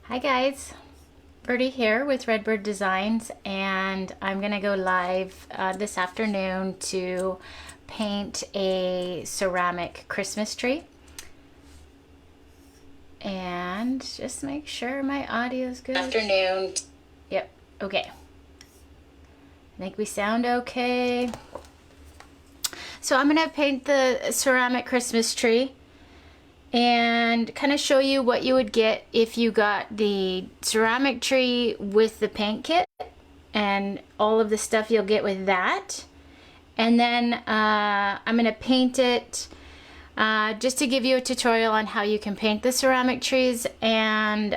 Hi guys, Byrdie here with Redbyrd Designs, and I'm gonna go live this afternoon to paint a ceramic Christmas tree. And just make sure my audio is good. Afternoon. Yep, okay. I think we sound okay. So I'm gonna paint the ceramic Christmas tree and kind of show you what you would get if you got the ceramic tree with the paint kit and all of the stuff you'll get with that. And then I'm going to paint it just to give you a tutorial on how you can paint the ceramic trees, and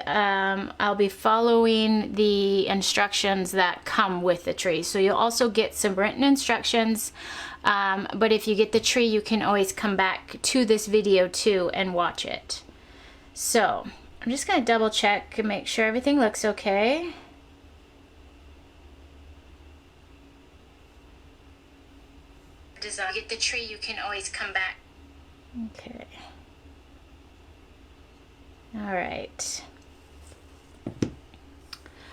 I'll be following the instructions that come with the tree. So you'll also get some written instructions, but if you get the tree, you can always come back to this video too and watch it. So I'm just going to double check and make sure everything looks okay. Get the tree, you can always come back. Okay. All right.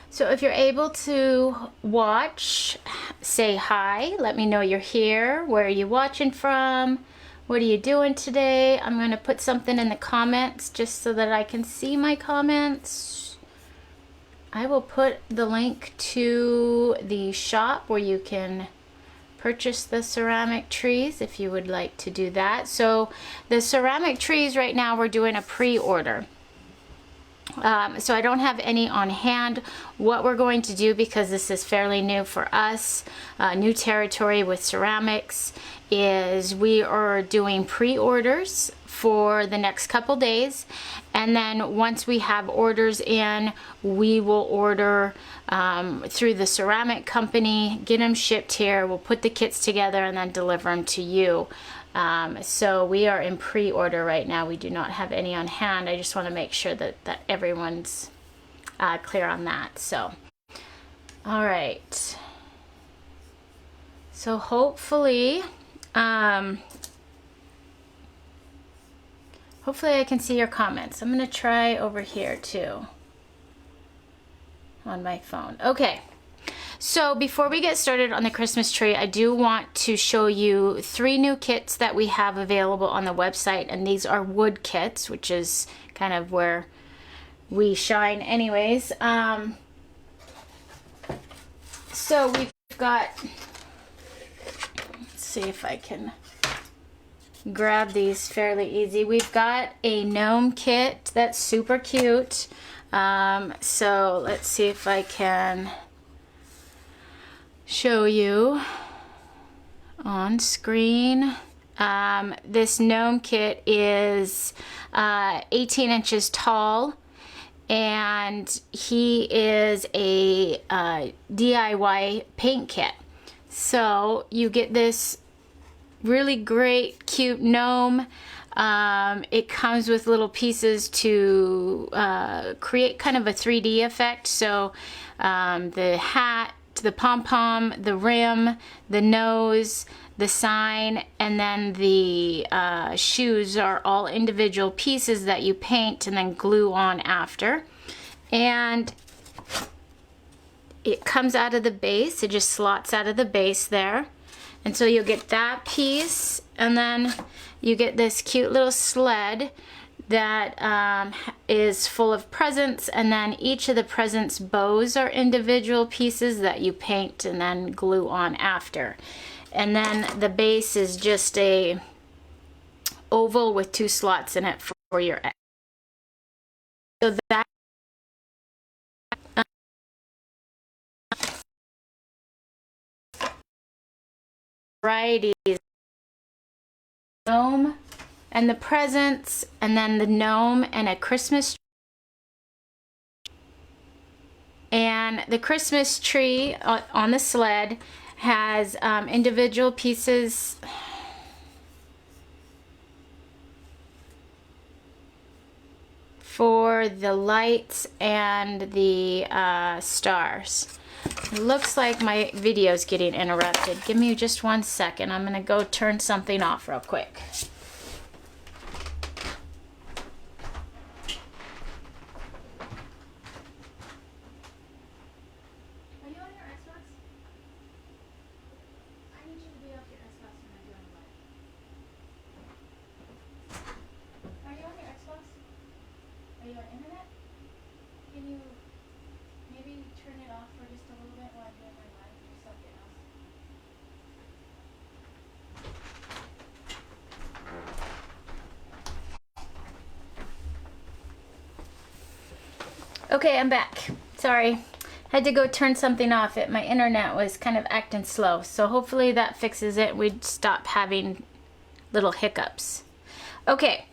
So if you're able to watch, say hi. Let me know you're here. Where are you watching from? What are you doing today? I'm going to put something in the comments just so that I can see my comments. I will put the link to the shop where you can purchase the ceramic trees if you would like to do that. So the ceramic trees right now, we're doing a pre-order. So I don't have any on hand. What we're going to do, because this is fairly new for us, new territory with ceramics, is we are doing pre-orders for the next couple days, and then once we have orders in, we will order through the ceramic company, get them shipped here, we'll put the kits together and then deliver them to you. So we are in pre-order right now. We do not have any on hand. I just want to make sure that everyone's clear on that. So, all right. So hopefully, hopefully I can see your comments. I'm going to try over here too on my phone. Okay. So before we get started on the Christmas tree, I do want to show you 3 new kits that we have available on the website, and these are wood kits, which is kind of where we shine anyways. So we've got, let's see if I can grab these fairly easy. We've got a gnome kit that's super cute. So let's see if I can show you on screen. This gnome kit is 18 inches tall, and he is a DIY paint kit. So you get this really great cute gnome. It comes with little pieces to create kind of a 3D effect. So the hat, the pom-pom, the rim, the nose, the sign, and then the shoes are all individual pieces that you paint and then glue on after. And it comes out of the base. It just slots out of the base there. And so you'll get that piece, and then you get this cute little sled that is full of presents, and then each of the presents bows are individual pieces that you paint and then glue on after. And then the base is just a oval with 2 slots in it for your egg. So that varieties, gnome and the presents, and then the gnome and a Christmas tree. And the Christmas tree on the sled has individual pieces for the lights and the stars. It looks like my video is getting interrupted. Give me just 1 second. I'm going to go turn something off real quick. Okay, I'm back. Sorry. Had to go turn something off. My internet was kind of acting slow. So hopefully that fixes it. We'd stop having little hiccups. Okay,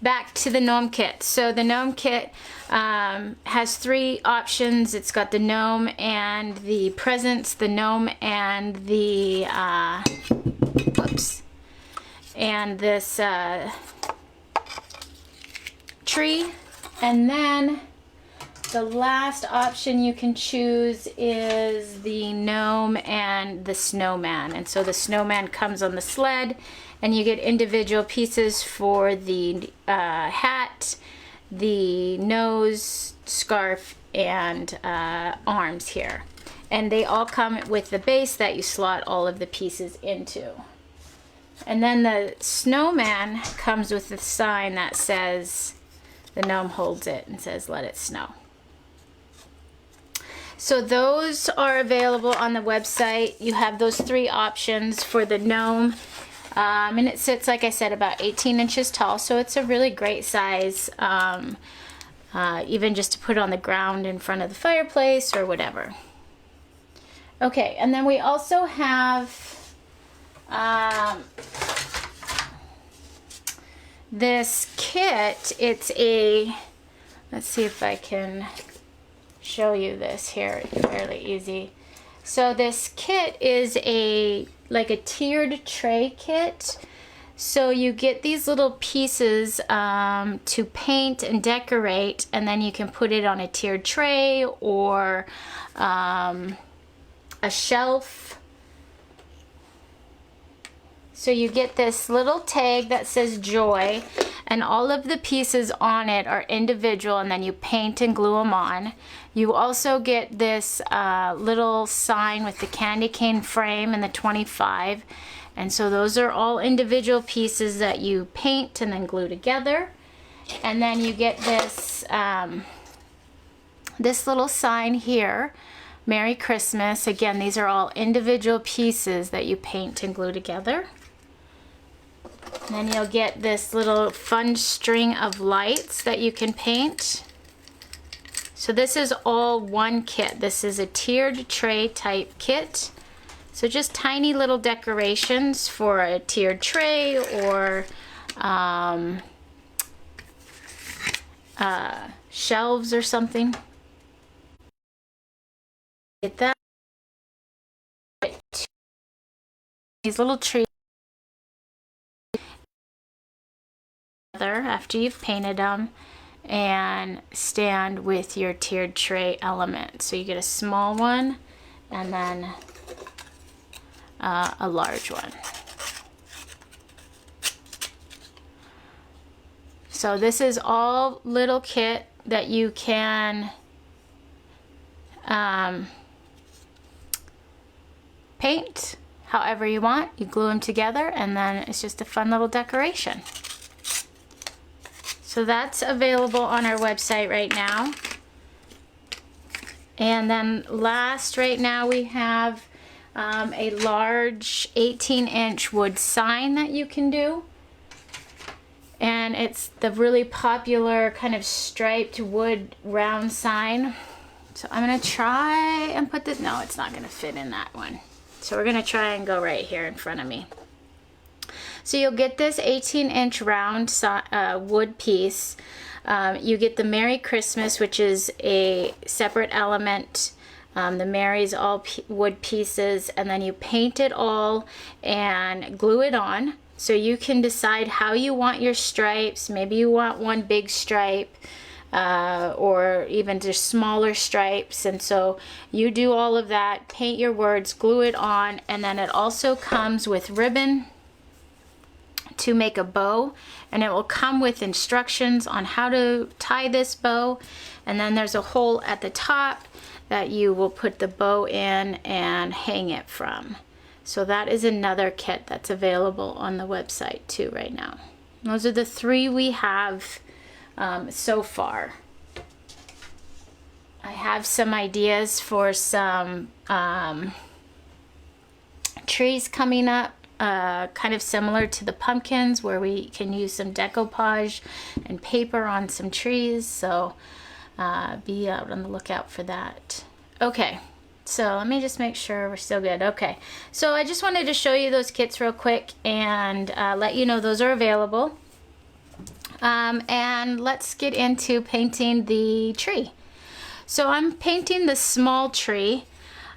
back to the gnome kit. So the gnome kit has 3 options. It's got the gnome and the presents, the gnome and the, whoops, and this tree. And then the last option you can choose is the gnome and the snowman. And so the snowman comes on the sled, and you get individual pieces for the hat, the nose, scarf, and arms here. And they all come with the base that you slot all of the pieces into. And then the snowman comes with the sign that says, the gnome holds it and says, "Let it snow." So those are available on the website. You have those 3 options for the gnome. And it sits, like I said, about 18 inches tall. So it's a really great size, even just to put on the ground in front of the fireplace or whatever. Okay, and then we also have this kit. It's a, let's see if I can show you this here. It's fairly easy. So this kit is like a tiered tray kit. So you get these little pieces to paint and decorate, and then you can put it on a tiered tray or a shelf. So you get this little tag that says joy, and all of the pieces on it are individual, and then you paint and glue them on. You also get this little sign with the candy cane frame and the 25. And so those are all individual pieces that you paint and then glue together. And then you get this, this little sign here, Merry Christmas. Again, these are all individual pieces that you paint and glue together. And then you'll get this little fun string of lights that you can paint. So this is all one kit. This is a tiered tray type kit. So just tiny little decorations for a tiered tray or shelves or something. Get that. These little trees after you've painted them, and stand with your tiered tray element. So you get a small one and then a large one. So this is all little kit that you can paint however you want. You glue them together, and then it's just a fun little decoration. So that's available on our website right now. And then last, right now we have a large 18-inch wood sign that you can do. And it's the really popular kind of striped wood round sign. So I'm gonna try and put this, no, it's not gonna fit in that one. So we're gonna try and go right here in front of me. So you'll get this 18-inch round wood piece. You get the Merry Christmas, which is a separate element. The Mary's all wood pieces, and then you paint it all and glue it on. So you can decide how you want your stripes. Maybe you want one big stripe, or even just smaller stripes. And so you do all of that, paint your words, glue it on, and then it also comes with ribbon to make a bow, and it will come with instructions on how to tie this bow. And then there's a hole at the top that you will put the bow in and hang it from. So that is another kit that's available on the website too right now. Those are the 3 we have so far. I have some ideas for some trees coming up, kind of similar to the pumpkins, where we can use some decoupage and paper on some trees. So be out on the lookout for that. Okay, so let me just make sure we're still good. Okay, so I just wanted to show you those kits real quick and let you know those are available. And let's get into painting the tree. So I'm painting the small tree.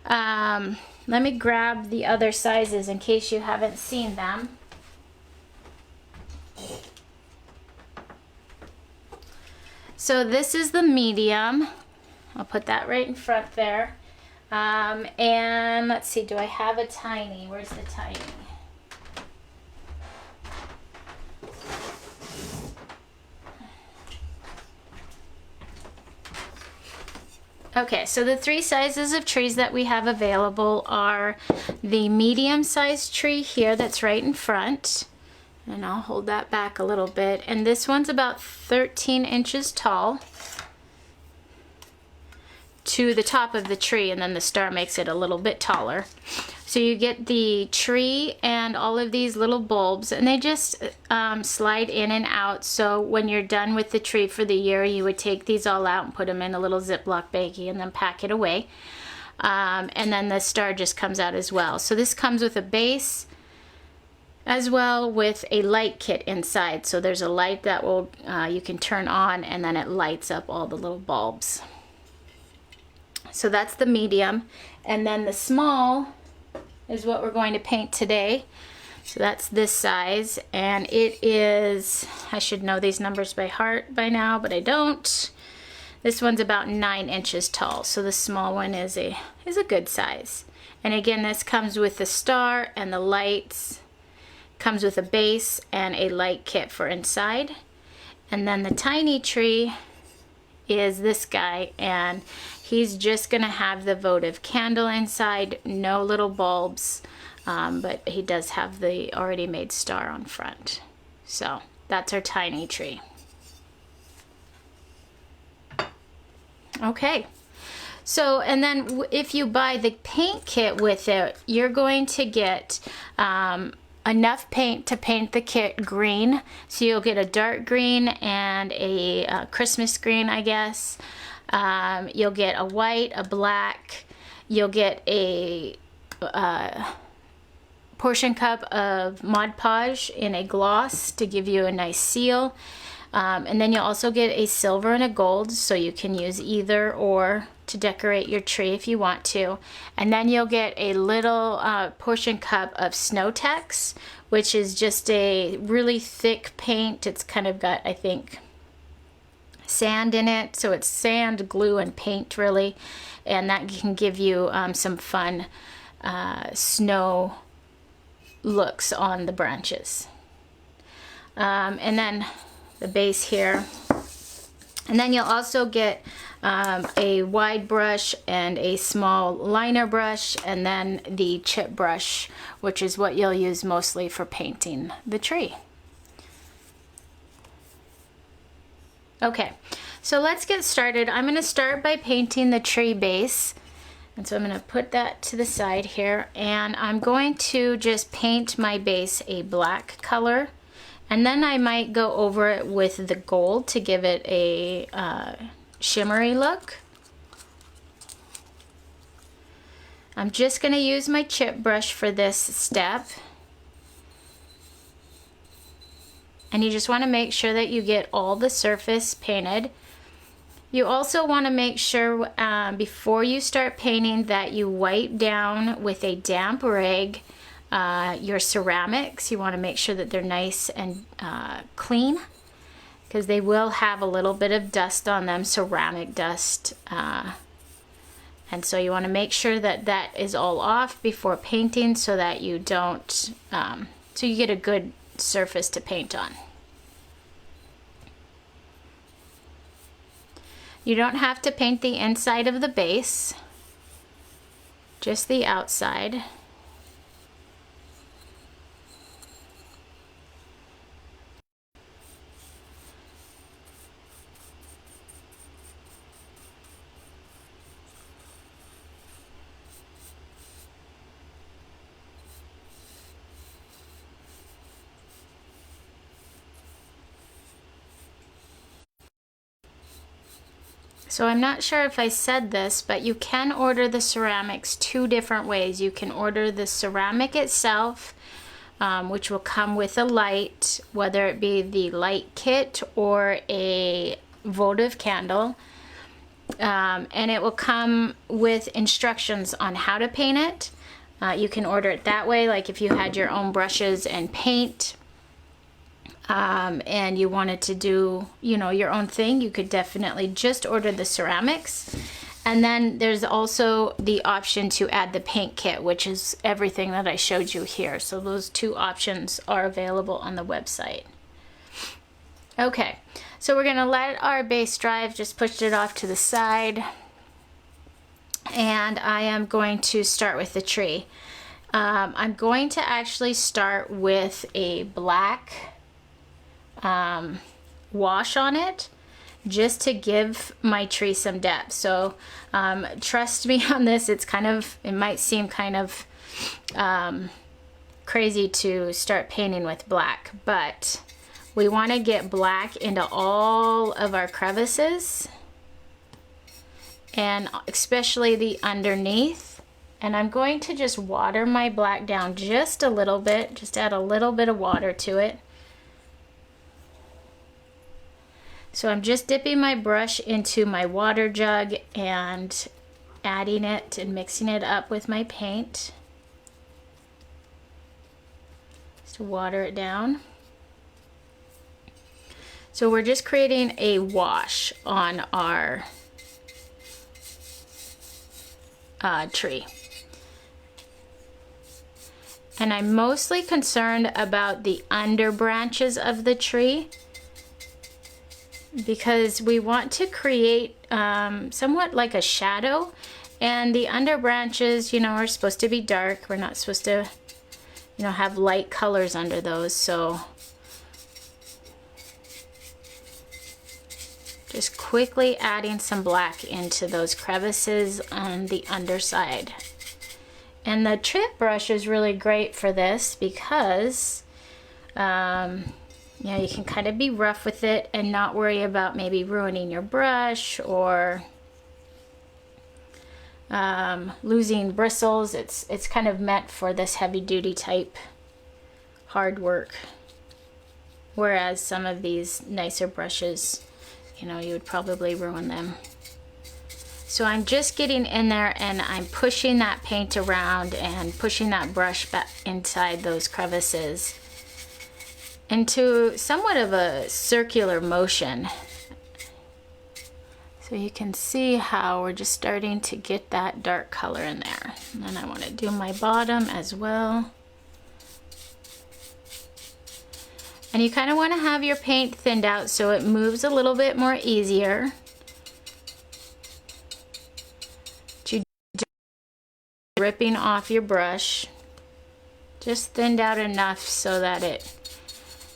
Let me grab the other sizes in case you haven't seen them. So this is the medium. I'll put that right in front there. And let's see, do I have a tiny? Where's the tiny? Okay, so the three sizes of trees that we have available are the medium-sized tree here that's right in front. And I'll hold that back a little bit. And this one's about 13 inches tall to the top of the tree, and then the star makes it a little bit taller. So you get the tree and all of these little bulbs, and they just slide in and out. So when you're done with the tree for the year, you would take these all out and put them in a little Ziploc baggie and then pack it away. And then the star just comes out as well. So this comes with a base as well with a light kit inside. So there's a light that will you can turn on, and then it lights up all the little bulbs. So that's the medium, and then the small is what we're going to paint today. So that's this size, and it is, I should know these numbers by heart by now, but I don't. This one's about 9 inches tall, so the small one is a good size. And again, this comes with the star and the lights, comes with a base and a light kit for inside. And then the tiny tree is this guy, and he's just gonna have the votive candle inside, no little bulbs, but he does have the already made star on front. So that's our tiny tree. Okay, so and then if you buy the paint kit with it, you're going to get enough paint to paint the kit green. So you'll get a dark green and a Christmas green, I guess. You'll get a white, a black. You'll get a portion cup of Mod Podge in a gloss to give you a nice seal. And then you'll also get a silver and a gold, so you can use either or to decorate your tree if you want to. And then you'll get a little portion cup of Snow Tex, which is just a really thick paint. It's kind of got, I think, sand in it, so it's sand, glue, and paint really, and that can give you some fun snow looks on the branches. And then the base here, and then you'll also get a wide brush and a small liner brush, and then the chip brush, which is what you'll use mostly for painting the tree. Okay, so let's get started. I'm going to start by painting the tree base. And so I'm going to put that to the side here, and I'm going to just paint my base a black color, and then I might go over it with the gold to give it a shimmery look. I'm just going to use my chip brush for this step. And you just want to make sure that you get all the surface painted. You also want to make sure before you start painting that you wipe down with a damp rag your ceramics. You want to make sure that they're nice and clean, because they will have a little bit of dust on them, ceramic dust. And so you want to make sure that that is all off before painting, so that you don't, so you get a good surface to paint on. You don't have to paint the inside of the base, just the outside. So I'm not sure if I said this, but you can order the ceramics two different ways. You can order the ceramic itself, which will come with a light, whether it be the light kit or a votive candle. And it will come with instructions on how to paint it. You can order it that way, like if you had your own brushes and paint, and you wanted to do, you know, your own thing, you could definitely just order the ceramics. And then there's also the option to add the paint kit, which is everything that I showed you here. So those two options are available on the website. Okay, so we're gonna let our base dry. I've just pushed it off to the side. And I am going to start with the tree. I'm going to actually start with a black wash on it, just to give my tree some depth. So trust me on this, it's kind of, it might seem kind of crazy to start painting with black, but we want to get black into all of our crevices, and especially the underneath. And I'm going to just water my black down just a little bit, just add a little bit of water to it. So I'm just dipping my brush into my water jug and adding it and mixing it up with my paint, just to water it down. So we're just creating a wash on our tree. And I'm mostly concerned about the under branches of the tree, because we want to create somewhat like a shadow, and the under branches, you know, are supposed to be dark. We're not supposed to, you know, have light colors under those. So just quickly adding some black into those crevices on the underside. And the trip brush is really great for this because you know, you can kind of be rough with it and not worry about maybe ruining your brush or losing bristles. It's kind of meant for this heavy duty type hard work, whereas some of these nicer brushes, you know, you would probably ruin them. So I'm just getting in there and I'm pushing that paint around and pushing that brush back inside those crevices into somewhat of a circular motion. So you can see how we're just starting to get that dark color in there. And then I want to do my bottom as well. And you kind of want to have your paint thinned out so it moves a little bit more easier. Ripping off your brush, just thinned out enough so that it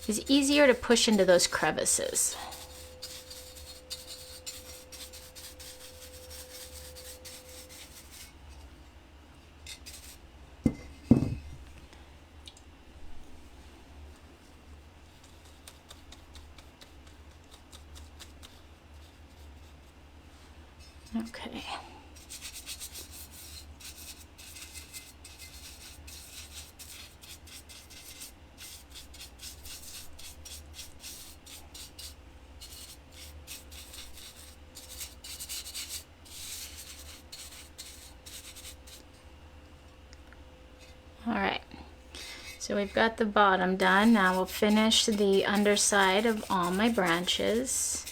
is easier to push into those crevices. Okay. All right, so we've got the bottom done. Now we'll finish the underside of all my branches.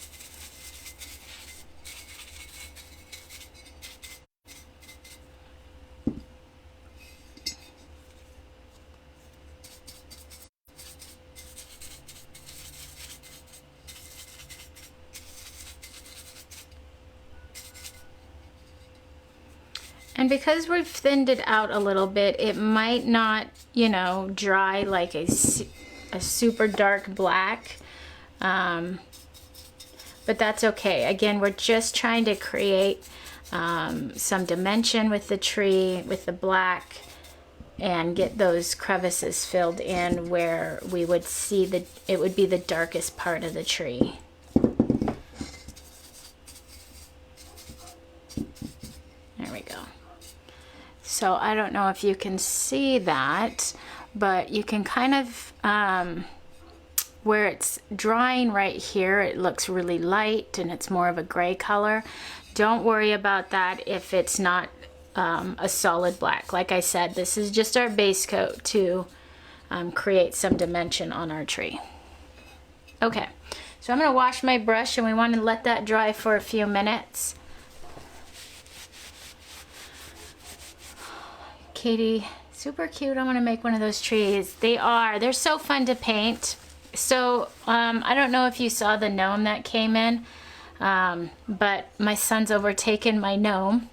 And because we've thinned it out a little bit, it might not, you know, dry like a super dark black, but that's okay. Again, we're just trying to create some dimension with the tree, with the black, and get those crevices filled in where we would see it would be the darkest part of the tree. So I don't know if you can see that, but you can kind of, where it's drying right here, it looks really light and it's more of a gray color. Don't worry about that if it's not a solid black. Like I said, this is just our base coat to create some dimension on our tree. Okay, so I'm gonna wash my brush and we want to let that dry for a few minutes. Katie, super cute. I want to make one of those trees. They're so fun to paint. So I don't know if you saw the gnome that came in, but my son's overtaken my gnome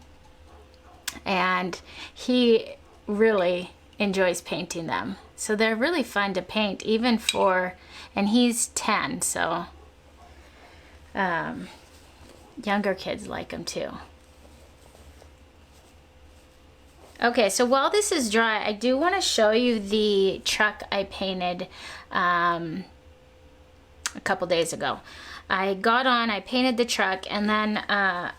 and he really enjoys painting them. So they're really fun to paint, even for, and he's 10, so younger kids like them too. Okay, so while this is dry, I do want to show you the truck I painted a couple days ago. I painted the truck, and then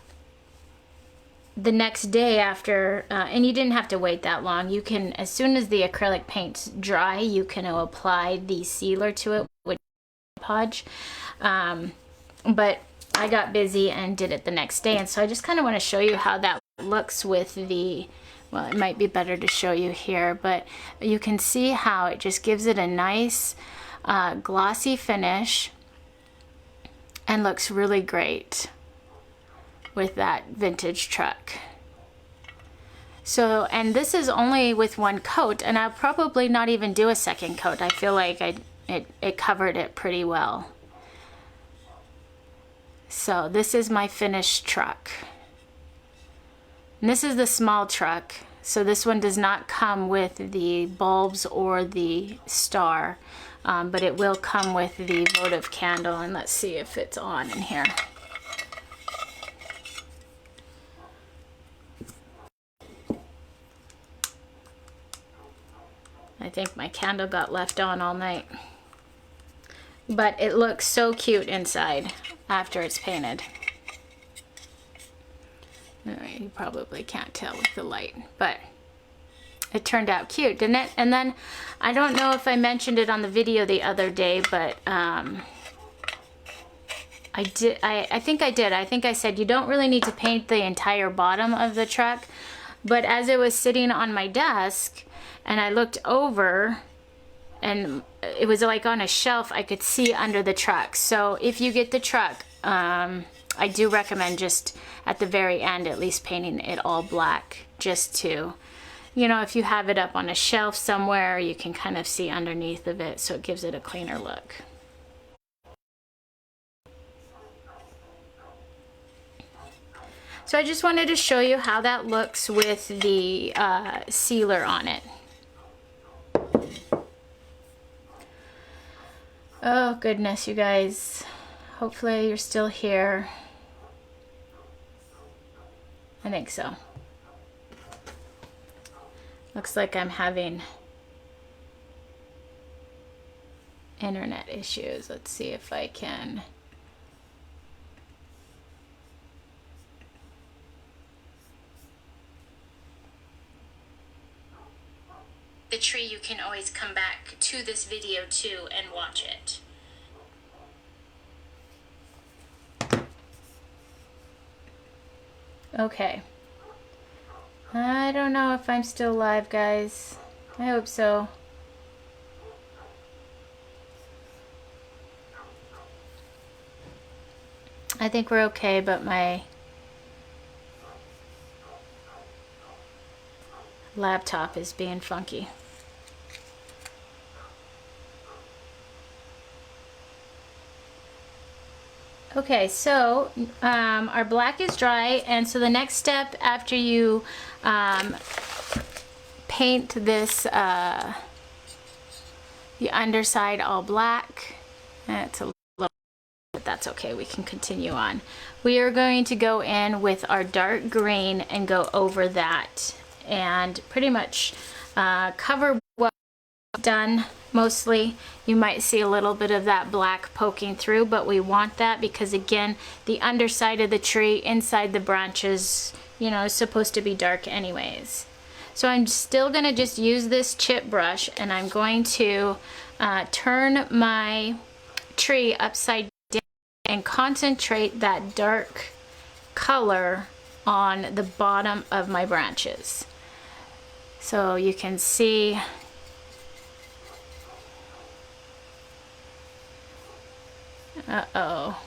the next day after, and you didn't have to wait that long, you can, as soon as the acrylic paint's dry, you can apply the sealer to it with podge. But I got busy and did it the next day, and so I just kind of want to show you how that looks with the, well, it might be better to show you here, but you can see how it just gives it a nice glossy finish and looks really great with that vintage truck. So, and this is only with one coat, and I'll probably not even do a second coat. I feel like it covered it pretty well. So this is my finished truck. And this is the small truck, so this one does not come with the bulbs or the star, but it will come with the votive candle, and let's see if it's on in here. I think my candle got left on all night. But it looks so cute inside after it's painted. You probably can't tell with the light, but it turned out cute, didn't it? And then, I don't know if I mentioned it on the video the other day, but I think I did. I think I said you don't really need to paint the entire bottom of the truck, but as it was sitting on my desk and I looked over and it was like on a shelf, I could see under the truck. So if you get the truck, I do recommend just at the very end at least painting it all black, just to, you know, if you have it up on a shelf somewhere, you can kind of see underneath of it, so it gives it a cleaner look. So I just wanted to show you how that looks with the sealer on it. Oh goodness, you guys. Hopefully you're still here. I think so. Looks like I'm having internet issues. Let's see if I can. The tree, you can always come back to this video too and watch it. Okay. I don't know if I'm still live, guys. I hope so. I think we're okay, but my laptop is being funky. Okay, so our black is dry, and so the next step after you paint this, the underside all black, it's a little, but that's okay, we can continue on. We are going to go in with our dark green and go over that and pretty much cover what we've done. Mostly you might see a little bit of that black poking through, but we want that because, again, the underside of the tree inside the branches, you know, is supposed to be dark anyways. So I'm still gonna just use this chip brush, and I'm going to turn my tree upside down and concentrate that dark color on the bottom of my branches. So you can see uh-oh.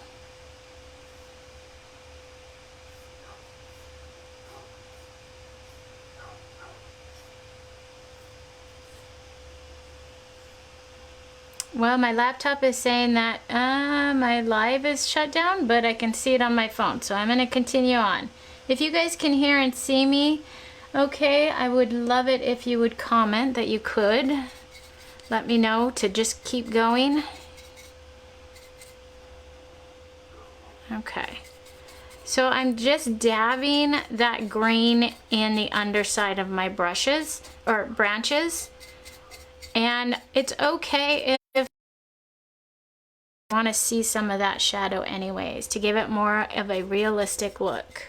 Well, my laptop is saying that my live is shut down, but I can see it on my phone, so I'm going to continue on. If you guys can hear and see me, okay, I would love it if you would comment that you could. Let me know to just keep going. Okay. So I'm just dabbing that green in the underside of my brushes, or branches. And it's okay if you want to see some of that shadow anyways, to give it more of a realistic look.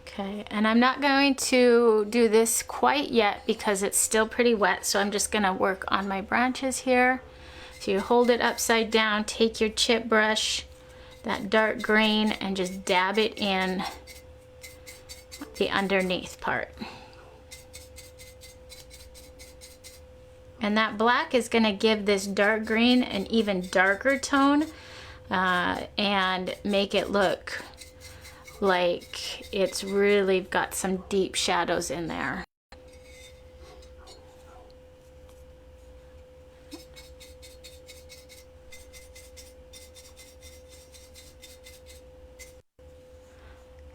Okay, and I'm not going to do this quite yet because it's still pretty wet, so I'm just going to work on my branches here. So you hold it upside down, take your chip brush, that dark green, and just dab it in the underneath part. And that black is going to give this dark green an even darker tone and make it look like it's really got some deep shadows in there.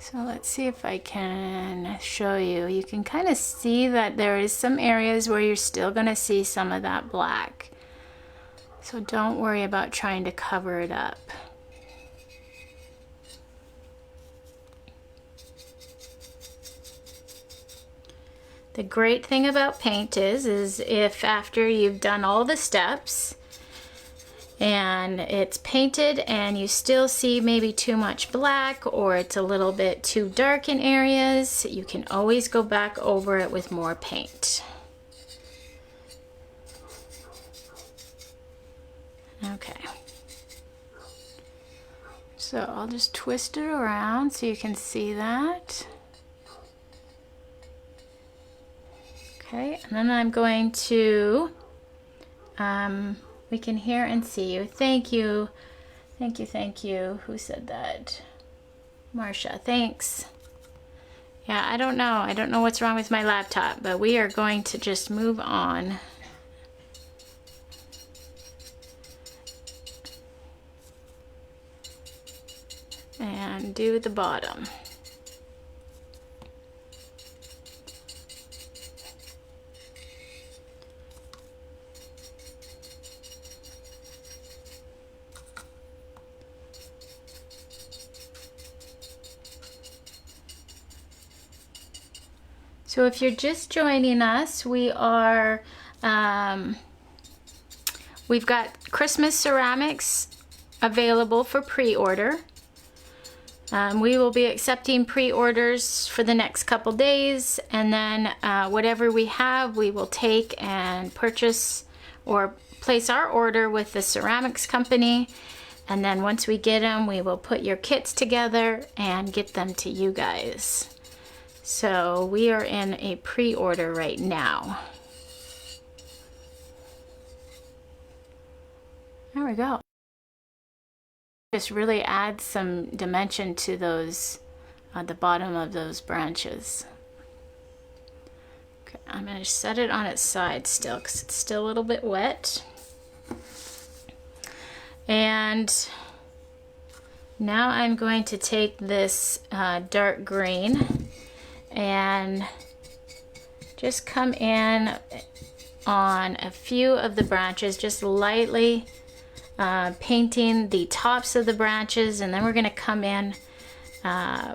So let's see if I can show you. You can kind of see that there is some areas where you're still going to see some of that black. So don't worry about trying to cover it up. The great thing about paint is if after you've done all the steps and it's painted and you still see maybe too much black or it's a little bit too dark in areas, you can always go back over it with more paint. Okay. So I'll just twist it around so you can see that. Okay, and then I'm going to we can hear and see you. Thank you. Thank you, thank you. Who said that? Marsha, thanks. Yeah, I don't know. I don't know what's wrong with my laptop, but we are going to just move on. And do the bottom. So if you're just joining us, we are, we've got Christmas ceramics available for pre-order. We will be accepting pre-orders for the next couple days, and then whatever we have, we will take and purchase or place our order with the ceramics company. And then once we get them, we will put your kits together and get them to you guys. So we are in a pre-order right now. There we go. Just really add some dimension to those, the bottom of those branches. Okay, I'm going to set it on its side still because it's still a little bit wet. And now I'm going to take this dark green and just come in on a few of the branches, just lightly painting the tops of the branches, and then we're going to come in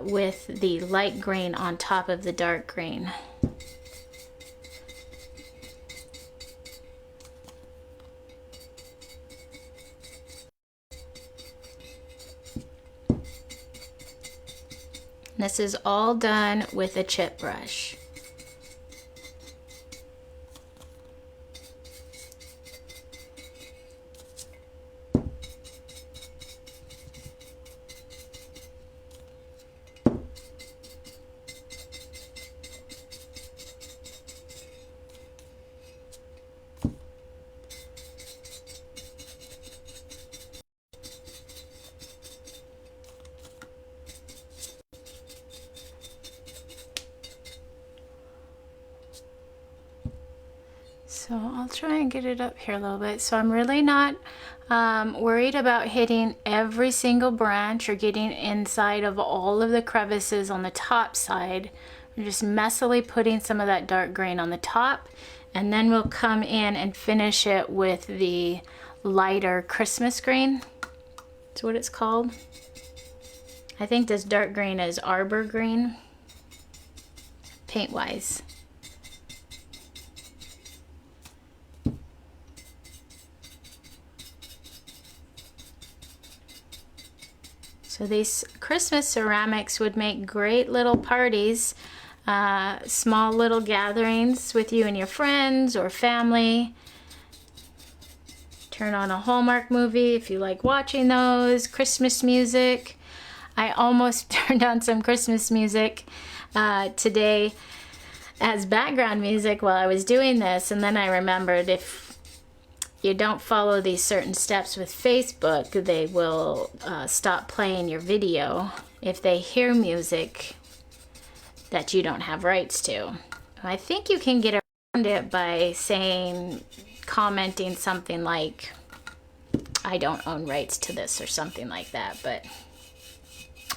with the light green on top of the dark green. This is all done with a chip brush. So I'll try and get it up here a little bit. So I'm really not worried about hitting every single branch or getting inside of all of the crevices on the top side. I'm just messily putting some of that dark green on the top, and then we'll come in and finish it with the lighter Christmas green. That's what it's called. I think this dark green is arbor green, paint-wise. So these Christmas ceramics would make great little parties, small little gatherings with you and your friends or family. Turn on a Hallmark movie if you like watching those. Christmas music. I almost turned on some Christmas music today as background music while I was doing this, and then I remembered if you don't follow these certain steps with Facebook, they will stop playing your video if they hear music that you don't have rights to. I think you can get around it by commenting something like, I don't own rights to this or something like that, but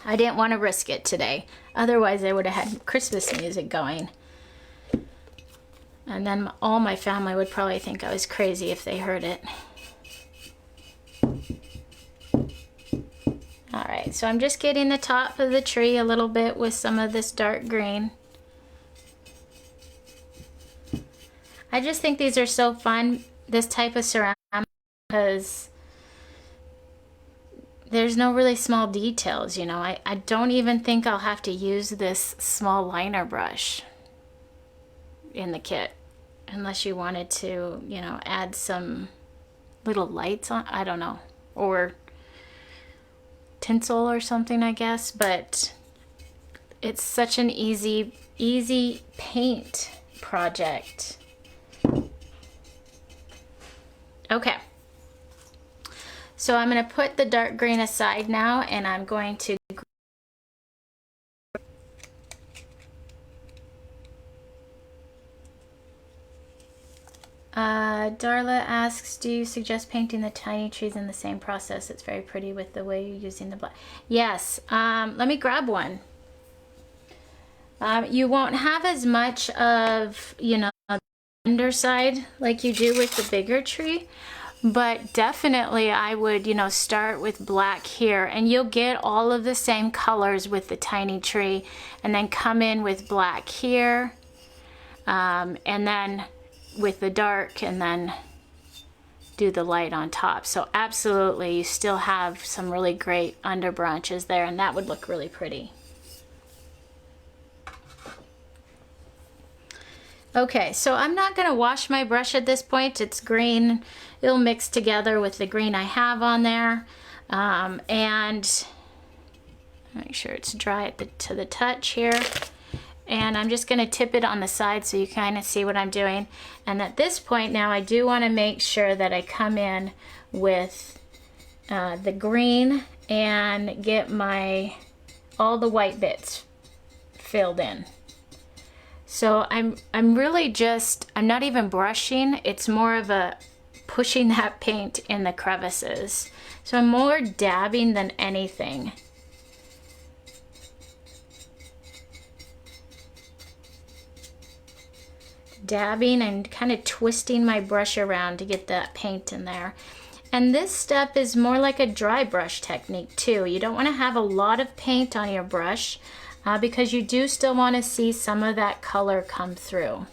I didn't want to risk it today. Otherwise I would have had Christmas music going. And then all my family would probably think I was crazy if they heard it. Alright, so I'm just getting the top of the tree a little bit with some of this dark green. I just think these are so fun, this type of ceramic, because there's no really small details, you know. I don't even think I'll have to use this small liner brush in the kit, unless you wanted to, you know, add some little lights on, I don't know, or tinsel or something, I guess. But it's such an easy paint project. Okay, so I'm going to put the dark green aside now, and I'm going to Darla asks, do you suggest painting the tiny trees in the same process? It's very pretty with the way you're using the black. Yes, let me grab one. You won't have as much of, you know, the underside like you do with the bigger tree, but definitely I would, you know, start with black here, and you'll get all of the same colors with the tiny tree, and then come in with black here, and then with the dark, and then do the light on top. So absolutely, you still have some really great under branches there, and that would look really pretty. Okay, so I'm not going to wash my brush at this point. It's green. It'll mix together with the green I have on there. And make sure it's dry to the touch here. And I'm just going to tip it on the side so you kind of see what I'm doing. And at this point now, I do want to make sure that I come in with the green and get all the white bits filled in. So I'm really just, I'm not even brushing. It's more of a pushing that paint in the crevices. So I'm more dabbing than anything. Dabbing and kind of twisting my brush around to get that paint in there. And this step is more like a dry brush technique too. You don't want to have a lot of paint on your brush because you do still want to see some of that color come through.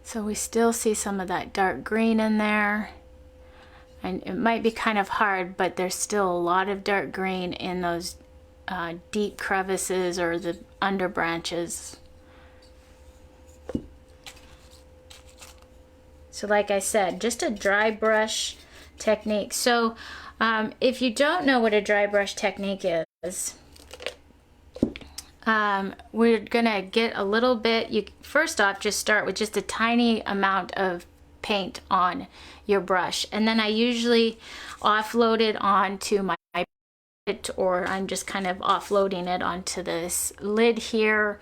So we still see some of that dark green in there. And it might be kind of hard, but there's still a lot of dark green in those deep crevices or the under branches. So like I said, just a dry brush technique. So if you don't know what a dry brush technique is, we're gonna get a little bit, you first off just start with just a tiny amount of paint on your brush, and then I usually offload it onto my or I'm just kind of offloading it onto this lid here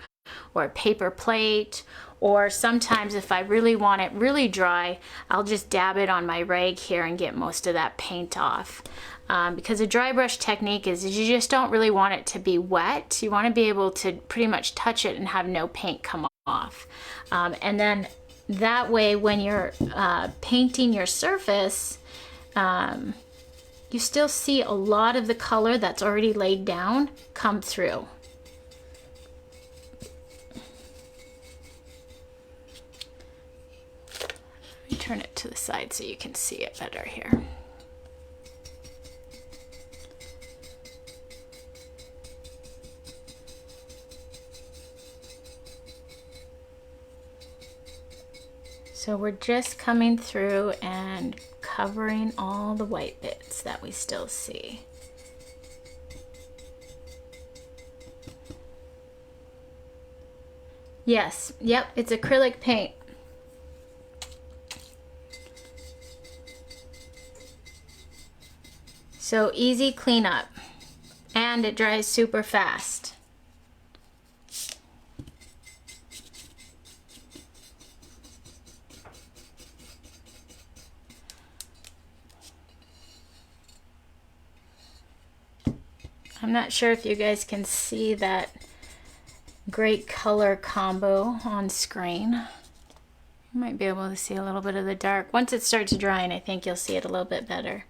or a paper plate, or sometimes if I really want it really dry, I'll just dab it on my rag here and get most of that paint off. Because a dry brush technique is you just don't really want it to be wet. You want to be able to pretty much touch it and have no paint come off. And then that way when you're painting your surface, you still see a lot of the color that's already laid down come through. Let me turn it to the side so you can see it better here. So we're just coming through and covering all the white bits that we still see. Yes, yep, it's acrylic paint. So easy cleanup, and it dries super fast. I'm not sure if you guys can see that great color combo on screen. You might be able to see a little bit of the dark. Once it starts drying, I think you'll see it a little bit better.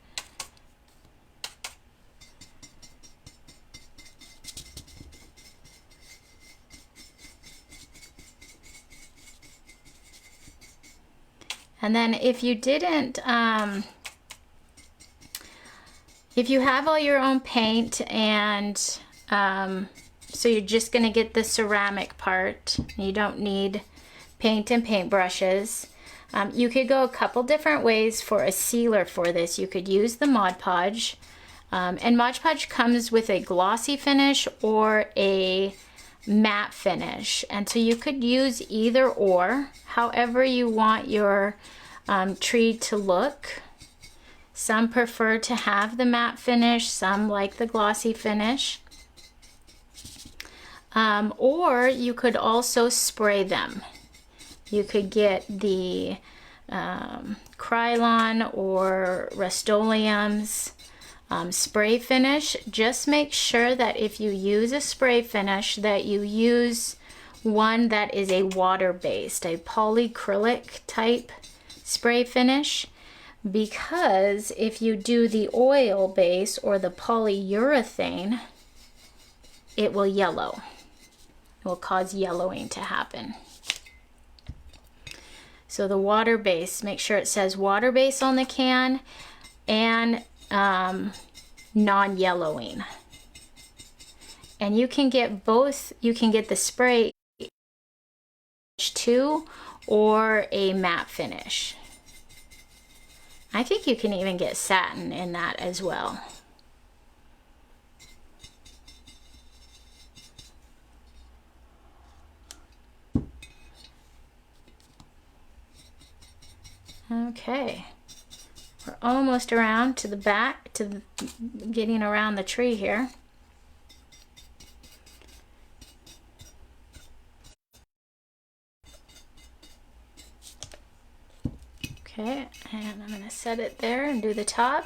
And then if you didn't, if you have all your own paint and so you're just going to get the ceramic part, you don't need paint and paint brushes. You could go a couple different ways for a sealer for this. You could use the Mod Podge, and Mod Podge comes with a glossy finish or a matte finish, and so you could use either or, however you want your tree to look. Some prefer to have the matte finish, some like the glossy finish. Or you could also spray them. You could get the Krylon or Rust-Oleum's spray finish. Just make sure that if you use a spray finish that you use one that is a water-based, a polyacrylic type spray finish, because if you do the oil base or the polyurethane, it will yellow. It will cause yellowing to happen. So the water base, make sure it says water base on the can, and non-yellowing. And you can get both. You can get the spray too, or a matte finish. I think you can even get satin in that as well. Okay, we're almost around to the back, getting around the tree here. Okay, and I'm going to set it there and do the top.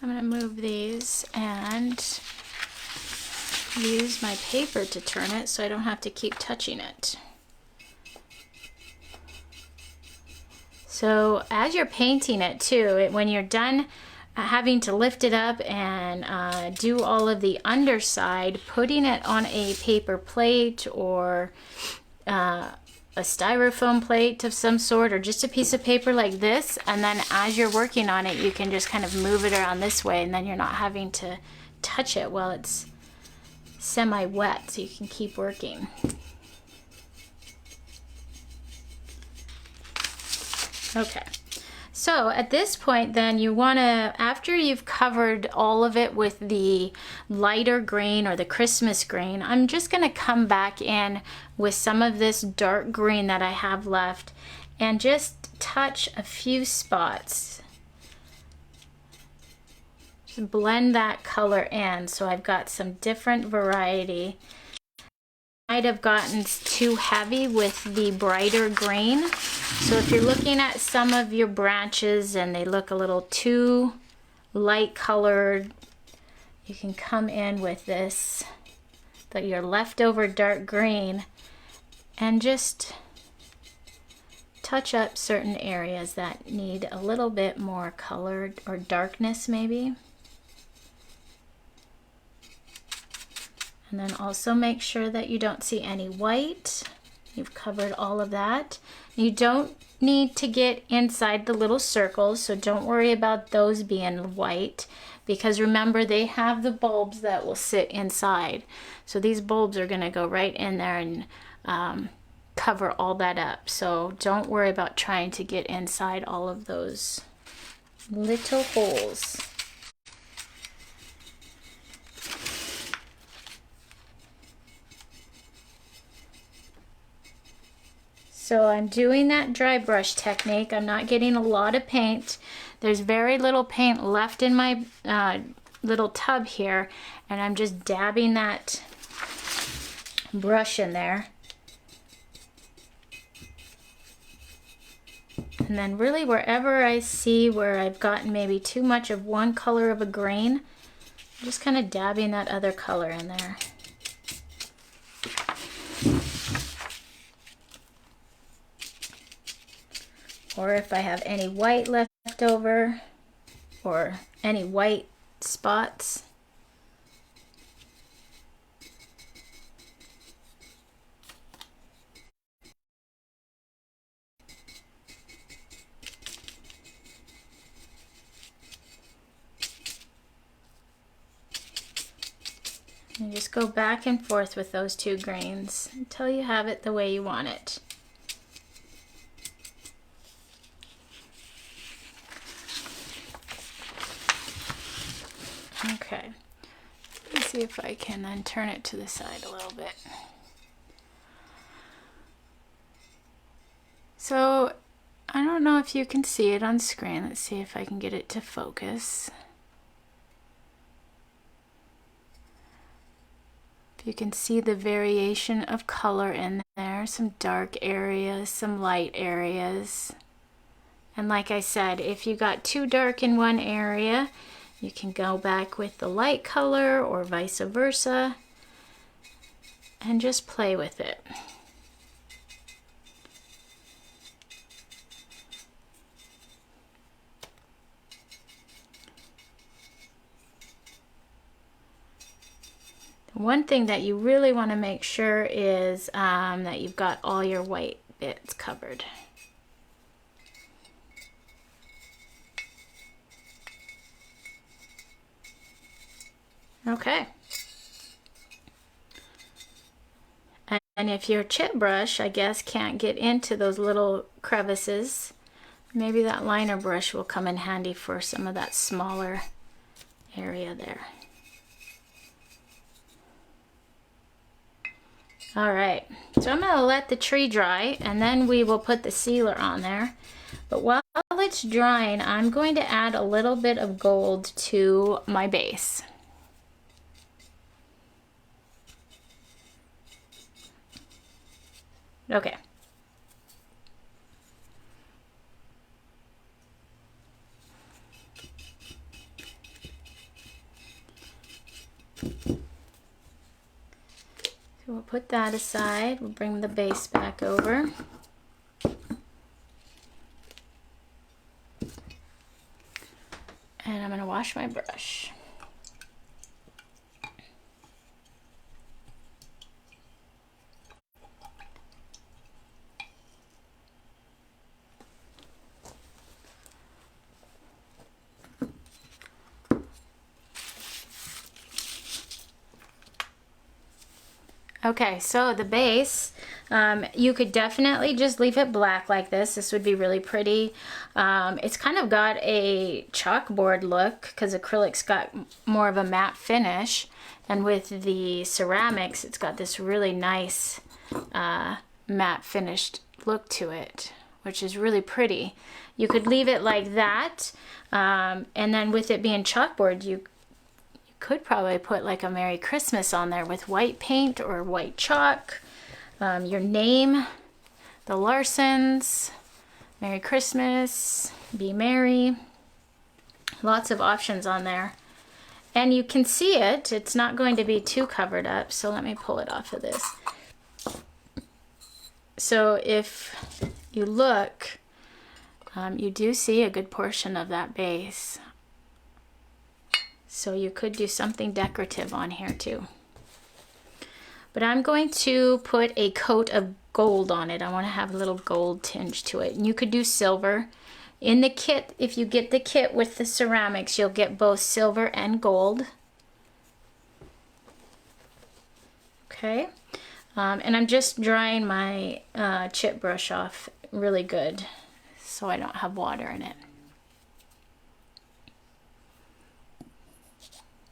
I'm going to move these and use my paper to turn it so I don't have to keep touching it. So as you're painting it too, when you're done having to lift it up and do all of the underside, putting it on a paper plate or a styrofoam plate of some sort, or just a piece of paper like this, and then as you're working on it, you can just kind of move it around this way, and then you're not having to touch it while it's semi-wet, so you can keep working. Okay, so at this point then you want to, after you've covered all of it with the lighter green or the Christmas green, I'm just going to come back in with some of this dark green that I have left and just touch a few spots. Just blend that color in so I've got some different variety. Might have gotten too heavy with the brighter green. So if you're looking at some of your branches and they look a little too light colored, you can come in with this, your leftover dark green, and just touch up certain areas that need a little bit more color or darkness maybe. And then also make sure that you don't see any white. You've covered all of that. You don't need to get inside the little circles, so don't worry about those being white, because remember they have the bulbs that will sit inside. So these bulbs are going to go right in there and cover all that up. So don't worry about trying to get inside all of those little holes. So I'm doing that dry brush technique. I'm not getting a lot of paint. There's very little paint left in my little tub here, and I'm just dabbing that brush in there. And then really wherever I see where I've gotten maybe too much of one color of a green, I'm just kind of dabbing that other color in there. Or if I have any white left over or any white spots. And just go back and forth with those two greens until you have it the way you want it. Okay, let's see if I can then turn it to the side a little bit. So I don't know if you can see it on screen. Let's see if I can get it to focus. If you can see the variation of color in there, some dark areas, some light areas. And like I said, if you got too dark in one area, you can go back with the light color or vice versa and just play with it. One thing that you really want to make sure is that you've got all your white bits covered. Okay. And if your chip brush, I guess, can't get into those little crevices, maybe that liner brush will come in handy for some of that smaller area there. All right, so I'm gonna let the tree dry and then we will put the sealer on there. But while it's drying, I'm going to add a little bit of gold to my base. Okay. So we'll put that aside. We'll bring the base back over. And I'm gonna wash my brush. Okay, so the base, you could definitely just leave it black like this. This would be really pretty. It's kind of got a chalkboard look because acrylic's got more of a matte finish. And with the ceramics, it's got this really nice matte finished look to it, which is really pretty. You could leave it like that. And then with it being chalkboard, you could probably put like a Merry Christmas on there with white paint or white chalk. Your name, the Larsens, Merry Christmas, Be Merry. Lots of options on there. And you can see it. It's not going to be too covered up. So let me pull it off of this. So if you look, you do see a good portion of that base. So you could do something decorative on here too. But I'm going to put a coat of gold on it. I want to have a little gold tinge to it. And you could do silver. In the kit, if you get the kit with the ceramics, you'll get both silver and gold. Okay. And I'm just drying my chip brush off really good so I don't have water in it.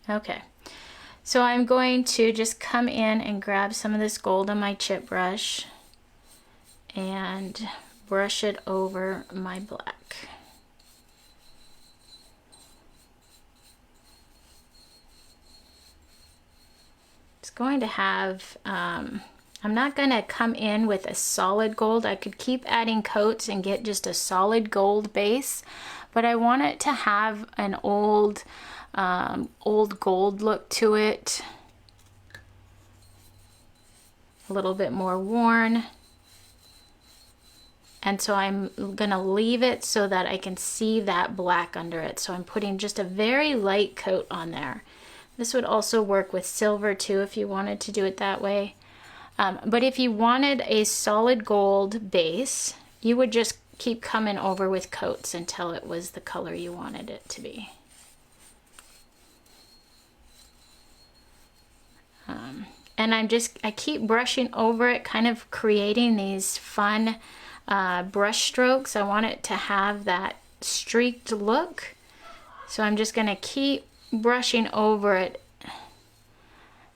Okay, so I'm going to just come in and grab some of this gold on my chip brush and brush it over my black. It's going to have, I'm not going to come in with a solid gold. I could keep adding coats and get just a solid gold base, but I want it to have an old gold look to it, a little bit more worn. And so I'm gonna leave it so that I can see that black under it. So I'm putting just a very light coat on there. This would also work with silver too if you wanted to do it that way. But if you wanted a solid gold base, you would just keep coming over with coats until it was the color you wanted it to be. And I keep brushing over it, kind of creating these fun brush strokes. I want it to have that streaked look. So I'm just going to keep brushing over it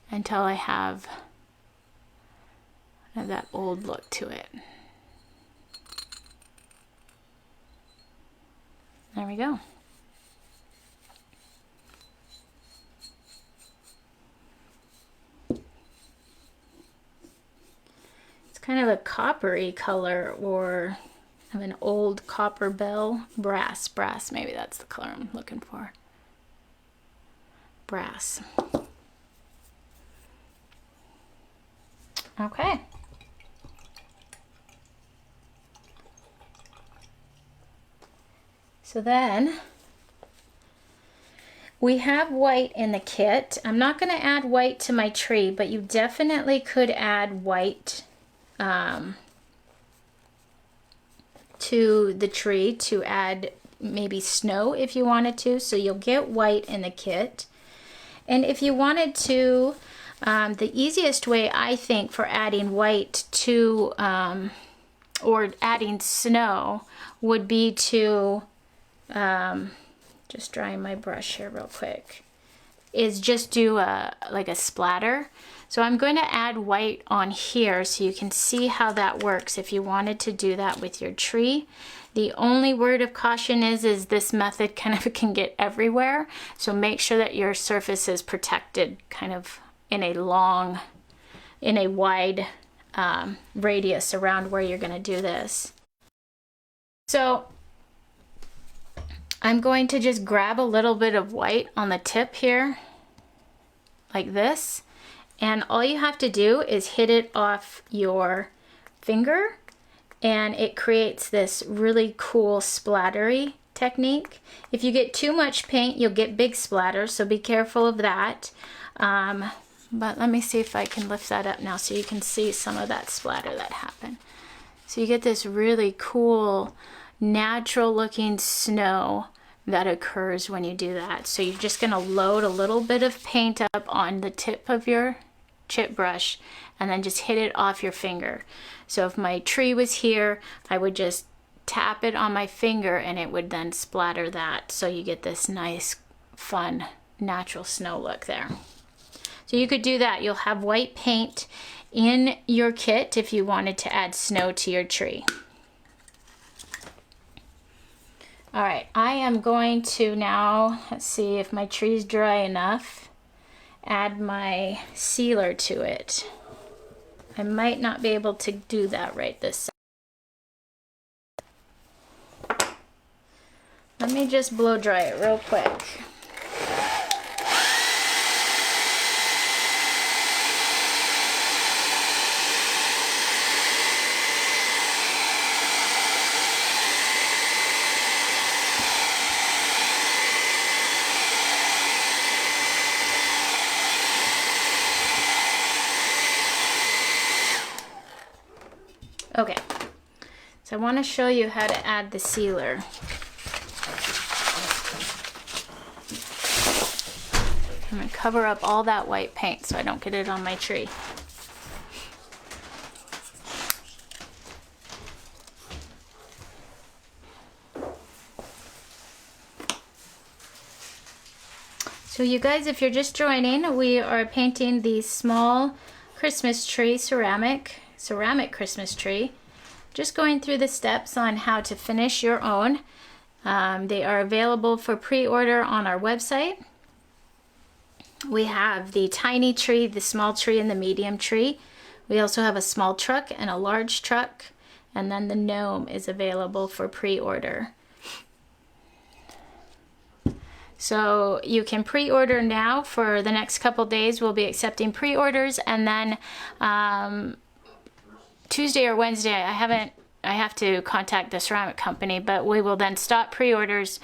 until I have that old look to it. There we go. Kind of a coppery color, or of an old copper bell. Brass, maybe that's the color I'm looking for. Brass. Okay. So then we have white in the kit. I'm not going to add white to my tree, but you definitely could add white to the tree to add maybe snow if you wanted to. So you'll get white in the kit. And if you wanted to, the easiest way I think for adding white to or adding snow would be to just drying my brush here real quick, is just do like a splatter. So I'm going to add white on here so you can see how that works if you wanted to do that with your tree. The only word of caution is this method kind of can get everywhere. So make sure that your surface is protected kind of in a wide radius around where you're going to do this. So I'm going to just grab a little bit of white on the tip here, like this. And all you have to do is hit it off your finger, and it creates this really cool splattery technique. If you get too much paint, you'll get big splatters, so be careful of that. But let me see if I can lift that up now so you can see some of that splatter that happened. So you get this really cool, natural looking snow that occurs when you do that. So you're just gonna load a little bit of paint up on the tip of your chip brush and then just hit it off your finger. So if my tree was here, I would just tap it on my finger and it would then splatter that. So you get this nice, fun, natural snow look there. So you could do that. You'll have white paint in your kit if you wanted to add snow to your tree. All right, I am going to now, let's see if my tree's dry enough, add my sealer to it. I might not be able to do that right this second. Let me just blow dry it real quick. Okay, so I want to show you how to add the sealer. I'm going to cover up all that white paint so I don't get it on my tree. So you guys, if you're just joining, we are painting the small Christmas tree, ceramic Christmas tree. Just going through the steps on how to finish your own. They are available for pre-order on our website. We have the tiny tree, the small tree, and the medium tree. We also have a small truck and a large truck, and then the gnome is available for pre-order. So you can pre-order now. For the next couple days we'll be accepting pre-orders, and then Tuesday or Wednesday, I have to contact the ceramic company, but we will then stop pre-orders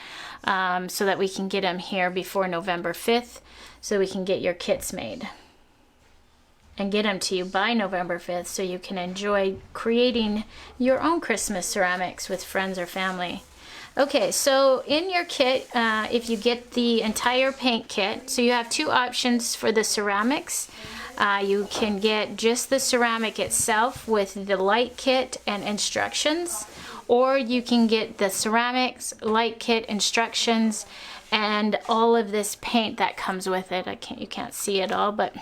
so that we can get them here before November 5th, so we can get your kits made and get them to you by November 5th so you can enjoy creating your own Christmas ceramics with friends or family. Okay, so in your kit, if you get the entire paint kit, so you have two options for the ceramics. You can get just the ceramic itself with the light kit and instructions, or you can get the ceramics, light kit, instructions, and all of this paint that comes with it. You can't see it all, but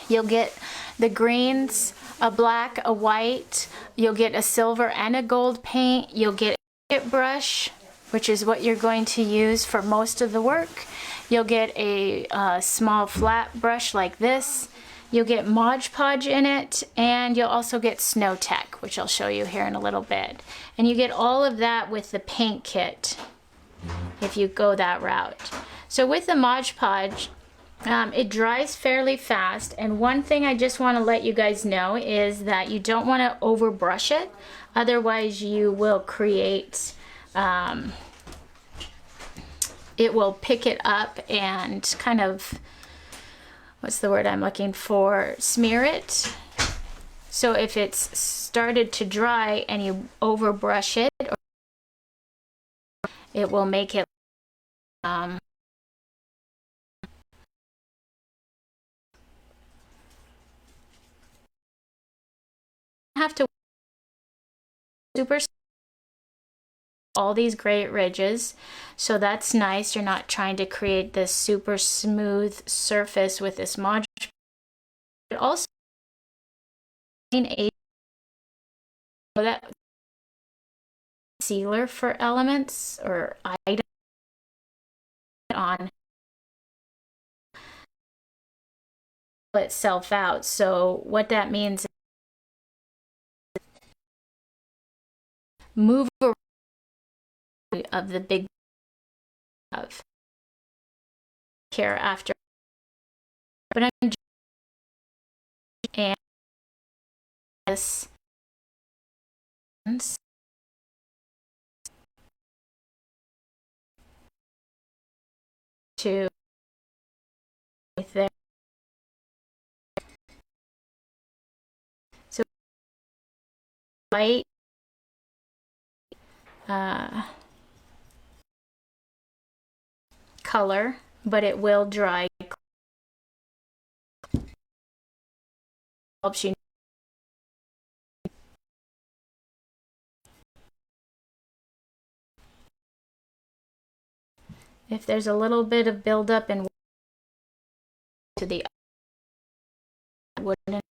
you'll get the greens, a black, a white, you'll get a silver and a gold paint, you'll get a brush, which is what you're going to use for most of the work. You'll get a small flat brush like this. You'll get Mod Podge in it, and you'll also get Snow Tech, which I'll show you here in a little bit. And you get all of that with the paint kit if you go that route. So with the Mod Podge, it dries fairly fast, and one thing I just want to let you guys know is that you don't want to overbrush it, otherwise you will create it will pick it up and kind of, what's the word I'm looking for, smear it. So if it's started to dry and you overbrush it, it will make it have to super all these great ridges, so that's nice. You're not trying to create this super smooth surface with this module, but also a that sealer for elements or items on itself out. So what that means is move around of the big of care after, but I'm and this to right there. So white color, but it will dry. Helps you. If there's a little bit of buildup in to the wooden,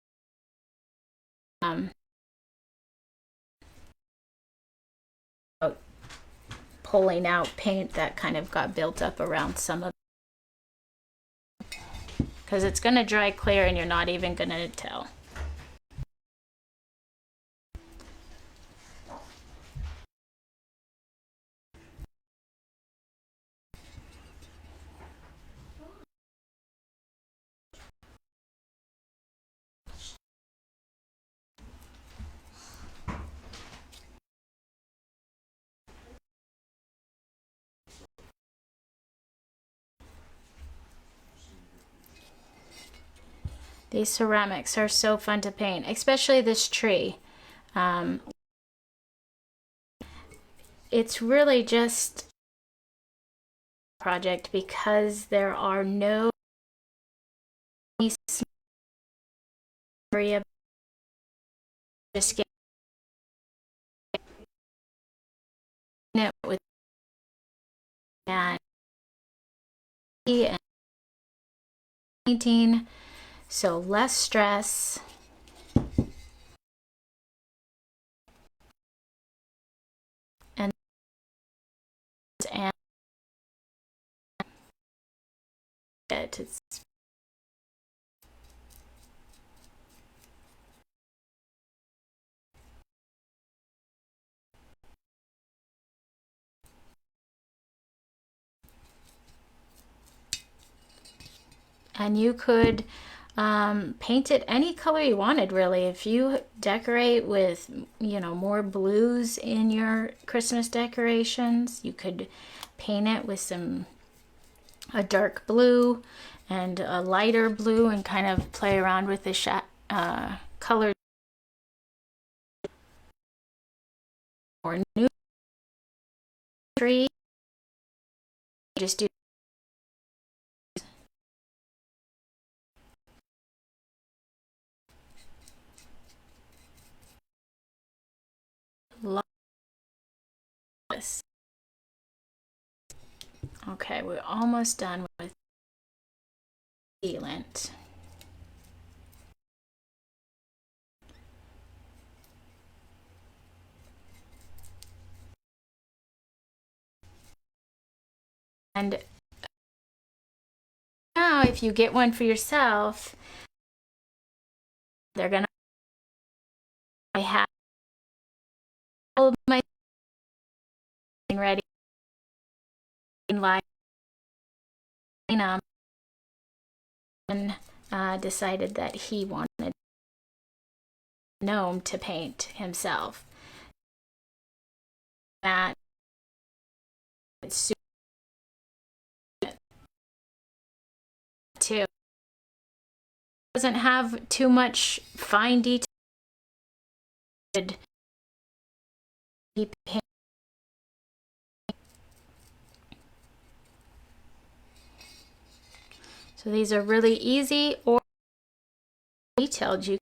pulling out paint that kind of got built up around some of it, because it's going to dry clear and you're not even going to tell. These ceramics are so fun to paint, especially this tree. It's really just a project because there are no area. Just get it with and painting, so less stress. And it's and you could paint it any color you wanted, really. If you decorate with, you know, more blues in your Christmas decorations, you could paint it with a dark blue and a lighter blue and kind of play around with the color or new tree. Just do this. Okay, we're almost done with sealant. And now if you get one for yourself, they're gonna, I have all of my ready like and decided that he wanted gnome to paint himself. That it's too doesn't have too much fine detail. So these are really easy or detailed. You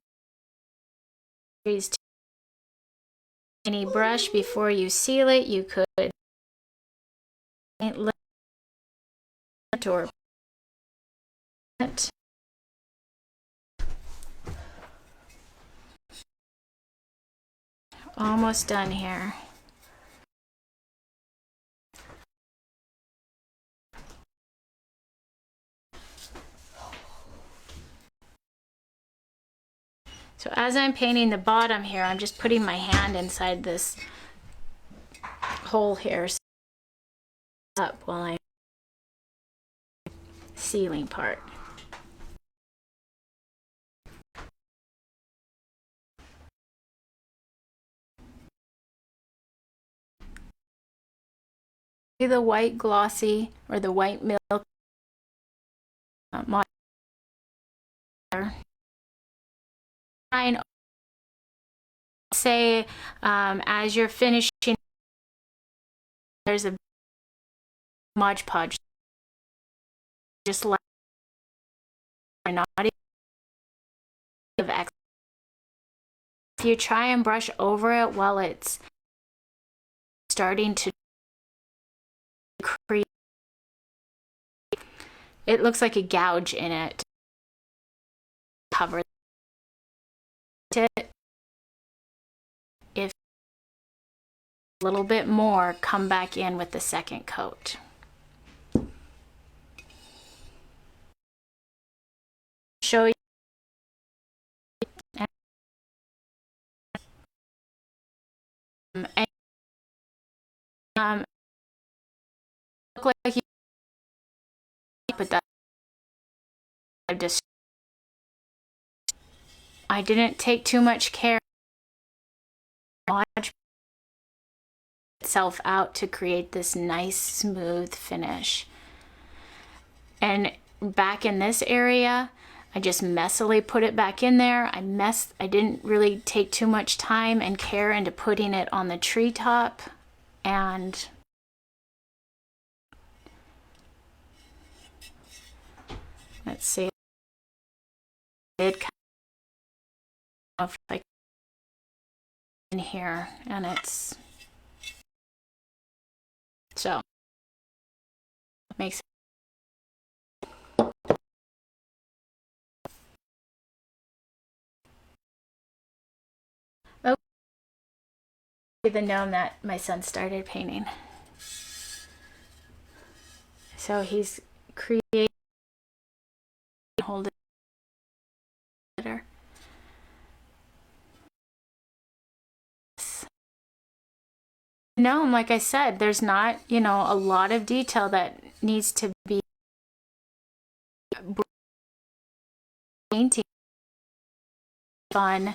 can use any brush before you seal it. You could paint or almost done here. So as I'm painting the bottom here, I'm just putting my hand inside this hole here up while I'm sealing part. The white glossy or the white milk say as you're finishing, there's a Mod Podge. Just let not of X. If you try and brush over it while it's starting to create, it looks like a gouge in it. Cover it. If a little bit more, come back in with the second coat. Show you. Look like you, but that I didn't take too much care itself out to create this nice smooth finish. And back in this area, I just messily put it back in there. I didn't really take too much time and care into putting it on the treetop. And let's see, it kind of like in here, and it's so it makes the gnome that my son started painting. So he's creating, hold it better. Gnome, like I said, there's not, you know, a lot of detail that needs to be painting. Fun.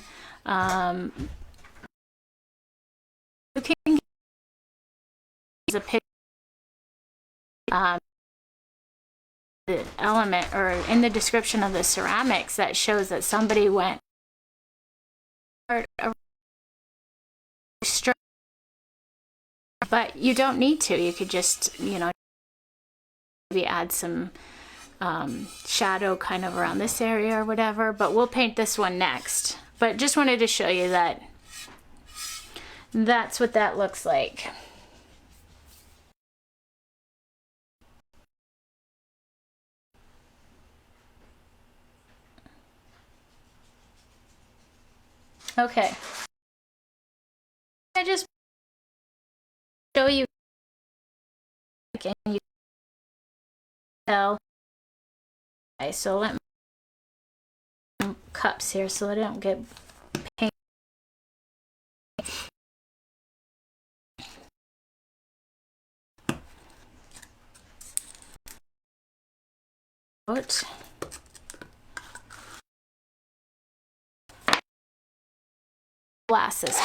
You can use a picture. The element or in the description of the ceramics that shows that somebody went but you don't need to. You could just, you know, maybe add some shadow kind of around this area or whatever, but we'll paint this one next. But just wanted to show you that that's what that looks like. Okay. I just show you, and you tell. Okay, so let me cups here so I don't get paint. Out. Glasses.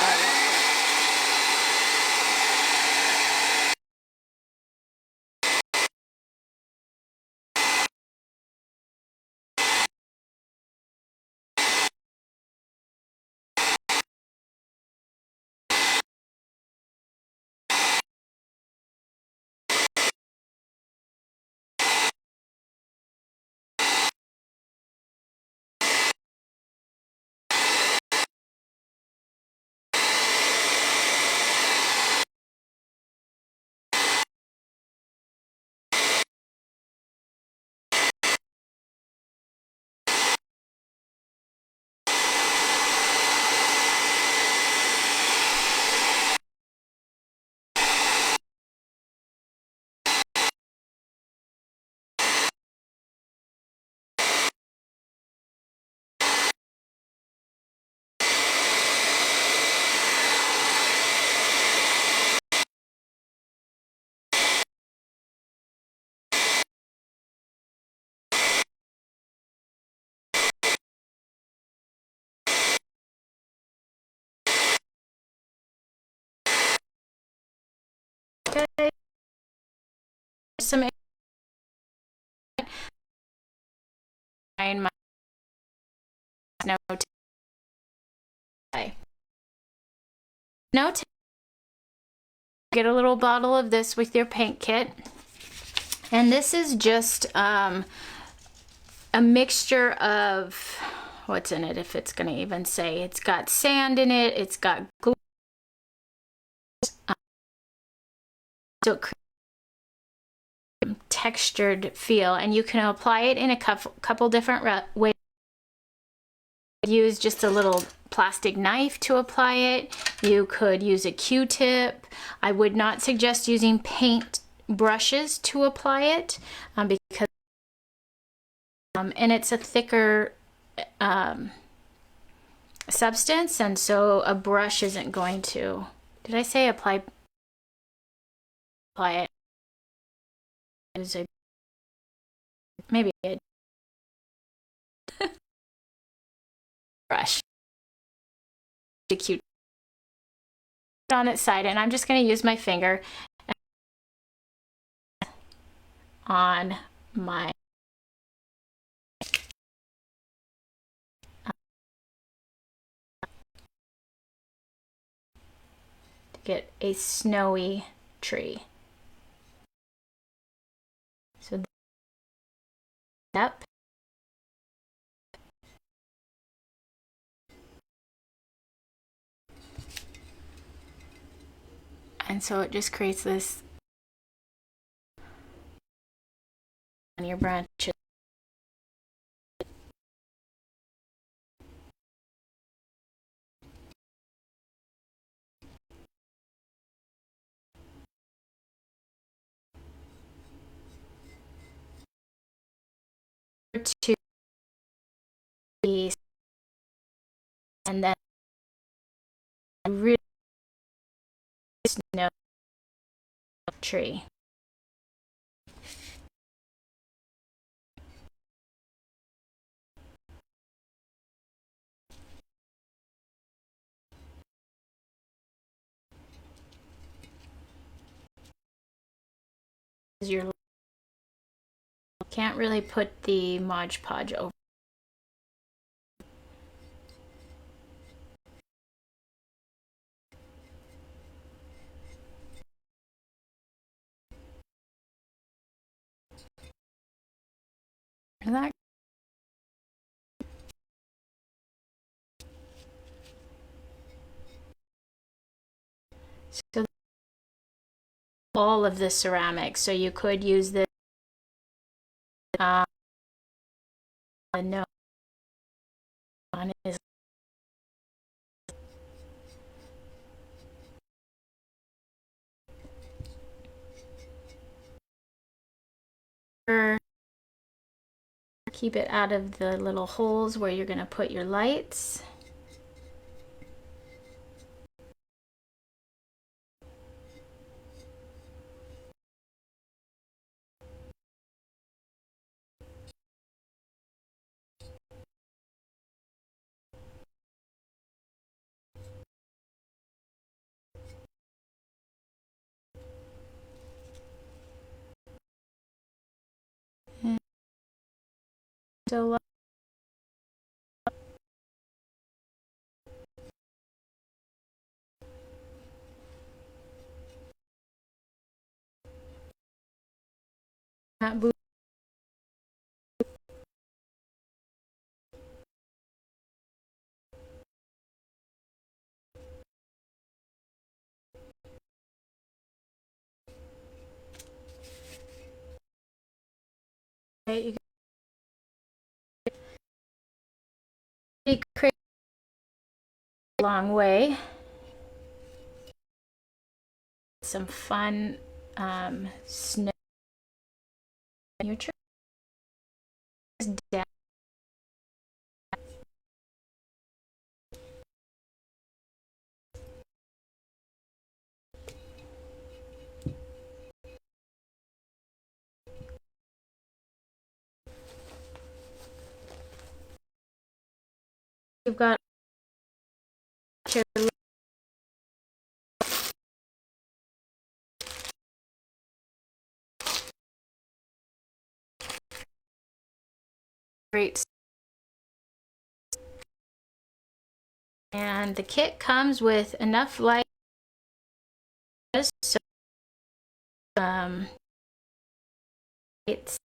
Okay. Some my no no get a little bottle of this with your paint kit, and this is just a mixture of what's in it, if it's going to even say. It's got sand in it, it's got glue, so it creates a textured feel, and you can apply it in a couple different ways. Use just a little plastic knife to apply it. You could use a Q-tip. I would not suggest using paint brushes to apply it because and it's a thicker substance, and so a brush isn't going to, did I say apply it? Use a, maybe a brush. The Q on its side, and I'm just going to use my finger on my to get a snowy tree. So up. And so it just creates this on your branches. To these, and then really snow tree. You can't really put the Mod Podge over. That so all of the ceramics, so you could use this no on his keep it out of the little holes where you're going to put your lights. So that you create a long way. Some fun snow in your tree. You've got your great. And the kit comes with enough light so it's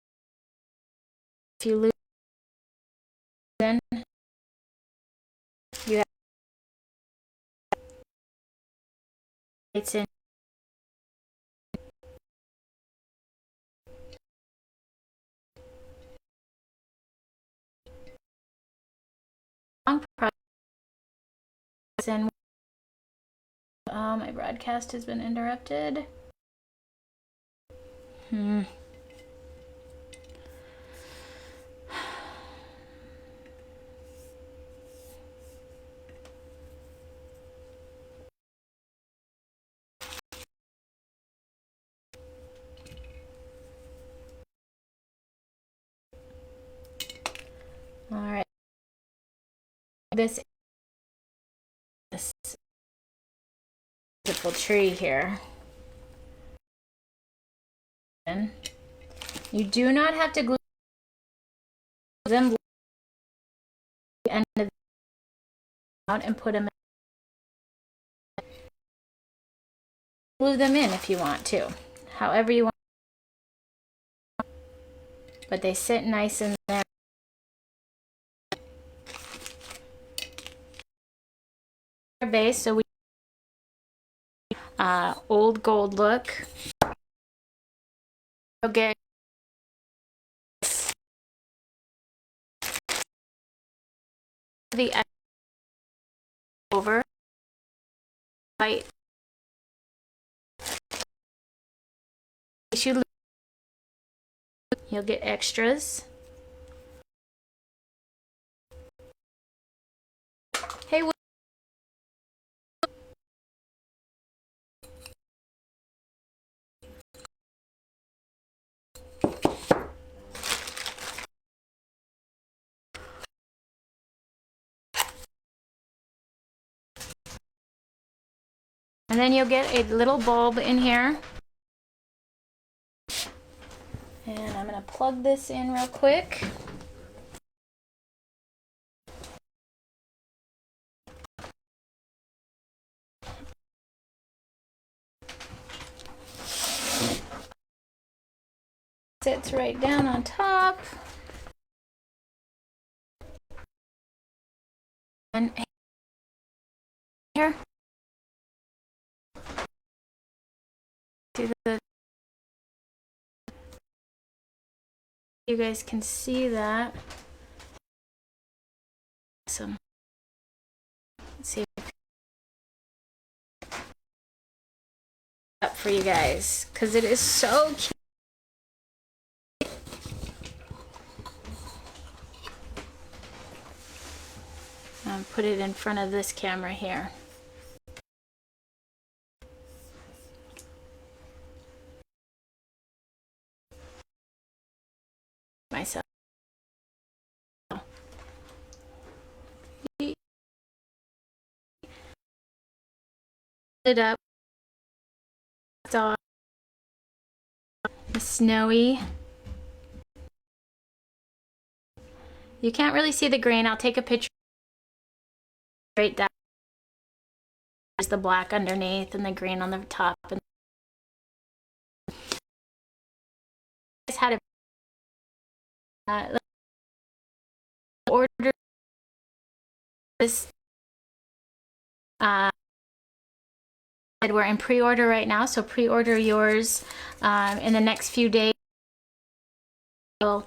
if you lose in you have lights in long process and my broadcast has been interrupted. All right, this beautiful tree here. You do not have to glue them the end of out and put them in. Glue them in if you want to, however you want, but they sit nice in there. Base, so we old gold look. You'll get the over light. You'll get extras. Hey, and then you'll get a little bulb in here. And I'm going to plug this in real quick. Sits right down on top. And here. See the, you guys can see that. Awesome. Let's see up for you guys because it is so cute. Put it in front of this camera here. Myself. It up. Snowy. You can't really see the grain. I'll take a picture. Straight down. There's the black underneath and the green on the top. And I just had a order this. We're in pre-order right now, so pre-order yours in the next few days. We'll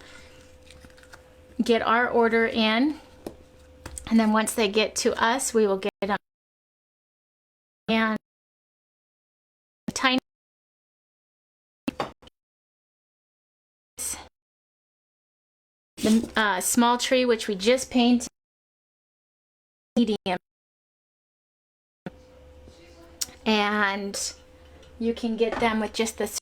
get our order in, and then once they get to us, we will get them. And tiny the small tree, which we just painted medium, and you can get them with just this